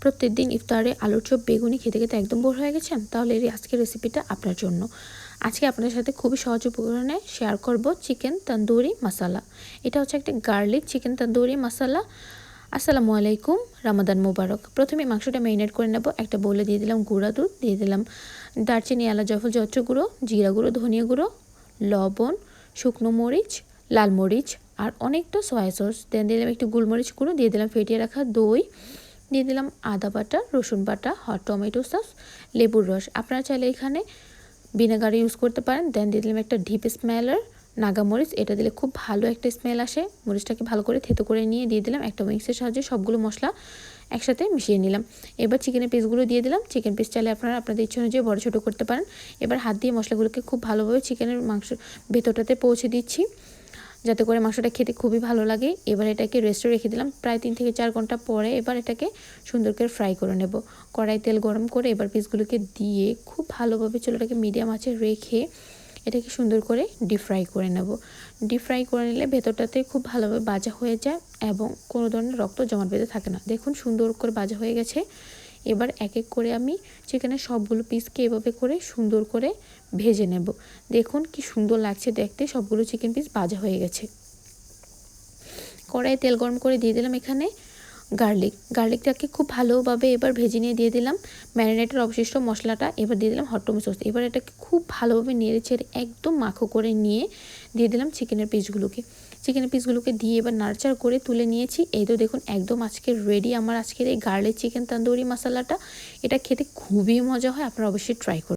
প্রত্যেকদিন ইফতারে আলুর চপ বেগুনি খেতে খেতে একদম বোর হয়ে গেছেন? তাহলে এই আজকের রেসিপিটা আপনার জন্য। আজকে আপনাদের সাথে খুবই সহজ উপকরণে শেয়ার করব চিকেন তন্দুরি মশলা। এটা হচ্ছে একটা গার্লিক চিকেন তন্দুরি মশলা। আসসালামু আলাইকুম, রমাদান মুবারক। প্রথমে মাংসটা ম্যারিনেট করে নেব। একটা বলে দিয়ে দিলাম গুঁড়া দুধ, দিয়ে দিলাম দারচিনি, এলাচ, জয়ফল, জয়ত্র গুঁড়ো, জিরা গুঁড়ো, ধনিয়া গুঁড়ো, লবণ, শুকনো মরিচ, লাল মরিচ আর অনেকটা সয়া সস। দেন দিলাম একটু গোলমরিচ গুঁড়ো, দিয়ে দিলাম ফেটিয়ে রাখা দই, দিয়ে দিলাম আদা বাটা, রসুন বাটা, হট টমেটো সস, লেবুর রস। আপনারা চাইলে এখানে ভিনেগার ইউজ করতে পারেন। দেন দিয়ে দিলাম একটা ডিপ স্মেলার নাগামরিচ, এটা দিলে খুব ভালো একটা স্মেল আসে। মরিচটাকে ভালো করে থেতো করে নিয়ে দিয়ে দিলাম একটা মিক্সের সাহায্যে সবগুলো মশলা একসাথে মিশিয়ে নিলাম। এবার চিকেনের পিসগুলো দিয়ে দিলাম। চিকেন পিস চাইলে আপনারা আপনাদের ইচ্ছে অনুযায়ী বড় ছোটো করতে পারেন। এবার হাত দিয়ে মশলাগুলোকে খুব ভালোভাবে চিকেনের মাংস ভেতরটাতে পৌঁছে দিচ্ছি, যাতে করে মাংসটা খেতে খুবই ভালো লাগে। এবার এটাকে রেস্টে রেখে দিলাম প্রায় 3 থেকে 4 ঘন্টা পরে। এবার এটাকে সুন্দর করে ফ্রাই করে নেব। কড়াই তেল গরম করে এবার পিসগুলোকে দিয়ে খুব ভালোভাবে চুলাটাকে মিডিয়াম আঁচে রেখে এটাকে সুন্দর করে ডিপ ফ্রাই করে নেব। ডিপ ফ্রাই করে নিলে ভেতরটাতে খুব ভালোভাবে ভাজা হয়ে যায় এবং কোনো ধরনের রক্ত জমাট বেঁধে থাকে না। দেখুন সুন্দর করে ভাজা হয়ে গেছে। এবার এক এক করে আমি চিকেনের সবগুলো পিসকে এভাবে করে সুন্দর করে ভেজে নেব। দেখুন কি সুন্দর লাগছে দেখতে, সবগুলো চিকেন পিস ভাজা হয়ে গেছে। কড়াইয়ে তেল গরম করে দিয়ে দিলাম এখানে গার্লিকটাকে খুব ভালোভাবে এবার ভেজে নিয়ে দিয়ে দিলাম ম্যারিনেটের অবশিষ্ট মশলাটা। এবার দিয়ে দিলাম হট টমেটো সস। এবার এটাকে খুব ভালোভাবে নেড়ে চেড়ে একদম মাখো করে নিয়ে দিয়ে দিলাম চিকেনের পিসগুলোকে দিয়ে এবার নাড়াচাড়া করে তুলে নিয়েছি। এই তো দেখুন একদম আজকের রেডি আমার আজকের এই গার্লিক চিকেন তন্দুরি মশলাটা। এটা খেতে খুবই মজা হয়, আপনারা অবশ্যই ট্রাই করুন।